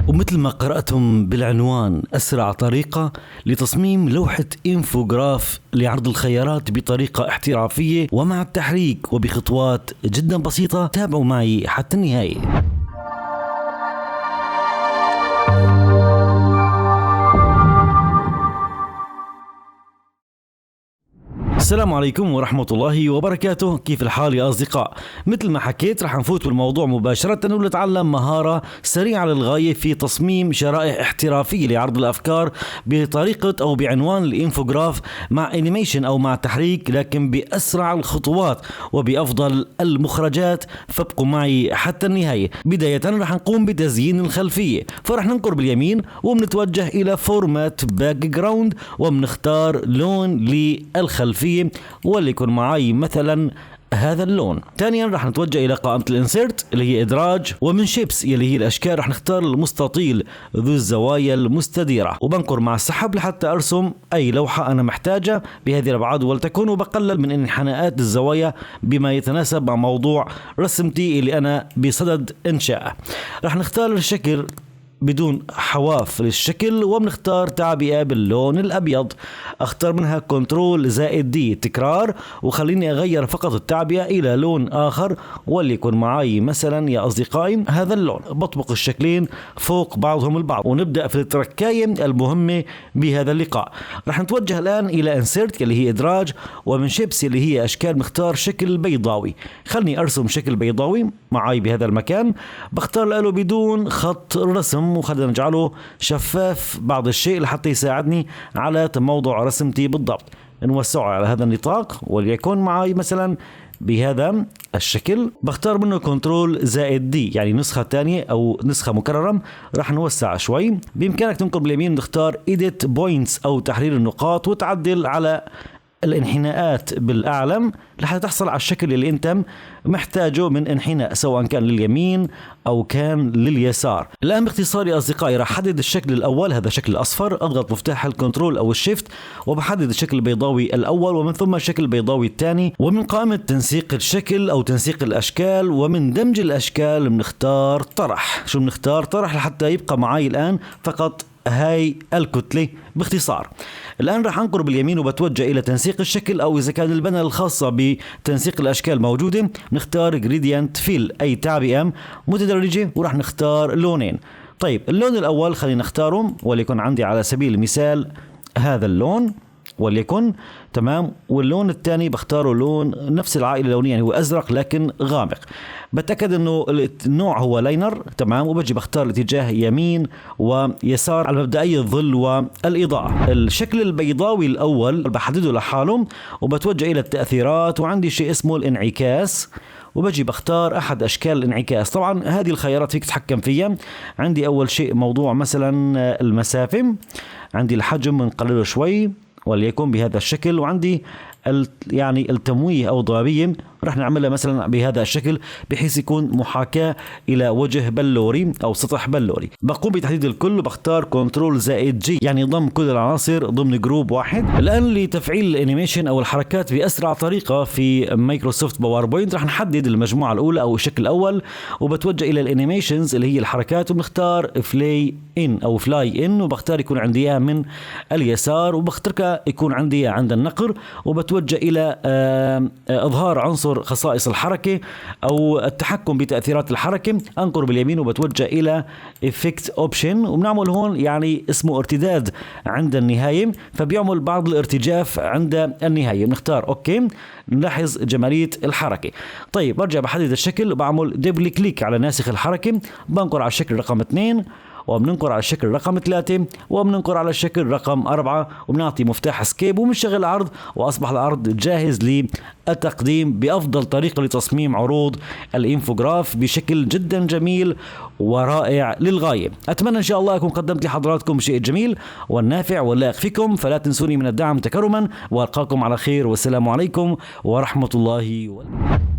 ومثل ما قرأتم بالعنوان، أسرع طريقة لتصميم لوحة إنفوغراف لعرض الخيارات بطريقة احترافية ومع التحريك وبخطوات جدا بسيطة. تابعوا معي حتى النهاية. السلام عليكم ورحمة الله وبركاته. كيف الحال يا أصدقاء؟ مثل ما حكيت رح نفوت بالموضوع مباشرة ونتعلم مهارة سريعة للغاية في تصميم شرائح احترافية لعرض الأفكار بطريقة أو بعنوان الإنفوغراف مع أنيميشن أو مع تحريك، لكن بأسرع الخطوات وبأفضل المخرجات. فابقوا معي حتى النهاية. بداية رح نقوم بتزيين الخلفية، فرح ننقر باليمين وبنتوجه إلى فورمات باك جراوند وبنختار لون للخلفية وليكن معي مثلا هذا اللون. ثانيا رح نتوجه الى قائمة الانسيرت اللي هي ادراج، ومن شيبس اللي هي الاشكال رح نختار المستطيل ذو الزوايا المستديرة وبنقر مع السحب لحتى ارسم اي لوحة انا محتاجة بهذه الابعاد ولتكن، وبقلل من انحناءات الزوايا بما يتناسب مع موضوع رسمتي اللي انا بصدد انشائه. رح نختار الشكل بدون حواف للشكل وبنختار تعبئة باللون الأبيض. اختار منها كنترول زائد دي تكرار، وخليني أغير فقط التعبئة إلى لون آخر وليكن معي مثلا يا أصدقائي هذا اللون. بطبق الشكلين فوق بعضهم البعض ونبدأ في التركاية المهمة بهذا اللقاء. رح نتوجه الآن إلى انسيرت اللي هي إدراج، ومن شيبس اللي هي أشكال نختار شكل بيضاوي. خلني أرسم شكل بيضاوي معي بهذا المكان، بختار له بدون خط الرسم وخلينا نجعله شفاف بعض الشيء لحتى يساعدني على موضوع رسمتي بالضبط. نوسعه على هذا النطاق وليكن معي مثلا بهذا الشكل. بختار منه كنترول زائد دي يعني نسخة ثانية أو نسخة مكررة. راح نوسع شوي. بإمكانك تنقر باليمين نختار edit points أو تحرير النقاط وتعدل على الانحناءات بالأعلم لحتى تحصل على الشكل اللي انت محتاجه من انحناء، سواء كان لليمين او كان لليسار. الان باختصار يا اصدقائي راح احدد الشكل الاول، هذا شكل اصفر، اضغط مفتاح الكنترول او الشيفت وبحدد الشكل البيضاوي الاول ومن ثم الشكل البيضاوي الثاني. ومن قائمة تنسيق الشكل او تنسيق الاشكال ومن دمج الاشكال بنختار طرح. شو بنختار؟ طرح لحتى يبقى معي الان فقط هاي الكتلة باختصار. الآن راح أنقر باليمين وبتوجه إلى تنسيق الشكل، أو إذا كان البنة الخاصة بتنسيق الأشكال موجودة نختار gradient fill أي تعبئة متدرجة وراح نختار لونين. طيب اللون الأول خلينا نختاره وليكن عندي على سبيل المثال هذا اللون وليكن تمام، واللون الثاني بختاره لون نفس العائلة اللونية يعني هو أزرق لكن غامق. بتأكد انه النوع هو لاينر تمام، وبجي بختار الاتجاه يمين ويسار على مبدئي الظل والإضاءة. الشكل البيضاوي الأول بحدده لحاله وبتوجه إلى التأثيرات وعندي شيء اسمه الانعكاس وبجي بختار أحد أشكال الانعكاس. طبعا هذه الخيارات فيك تتحكم فيها. عندي أول شيء موضوع مثلا المسافة، عندي الحجم بنقلله شوي وليكن بهذا الشكل، وعندي يعني التمويه او ضبابيه رح نعملها مثلا بهذا الشكل بحيث يكون محاكاة الى وجه بلوري او سطح بلوري. بقوم بتحديد الكل وبختار كنترول زائد جي يعني ضم كل العناصر ضمن جروب واحد. الان لتفعيل الانيميشن او الحركات باسرع طريقة في مايكروسوفت باوربوينت رح نحدد المجموعة الاولى او الشكل الاول وبتوجه الى الانيميشنز اللي هي الحركات وبنختار فلاي ان او فلاي ان وبختار يكون عندي اياه من اليسار وبختار يكون عندي عند النقر وبتوجه الى اظهار عنصر خصائص الحركة أو التحكم بتأثيرات الحركة. أنقر باليمين وبتوجه إلى Effect Option وبنعمل هون يعني اسمه ارتداد عند النهاية، فبيعمل بعض الارتجاف عند النهاية. بنختار أوكي، نلاحظ جمالية الحركة. طيب برجع بحدد الشكل وبعمل دبل كليك على ناسخ الحركة، بنقر على الشكل رقم 2 وبننقر على الشكل رقم 3 وبننقر على الشكل رقم 4 وبنعطي مفتاح سكيب وبنشغل العرض وأصبح العرض جاهز للتقديم بأفضل طريقة لتصميم عروض الإنفوغراف بشكل جدا جميل ورائع للغاية. أتمنى إن شاء الله أكون قدمت لحضراتكم شيء جميل والنافع واللائق فيكم، فلا تنسوني من الدعم تكرما وألقاكم على خير والسلام عليكم ورحمة الله وبركاته.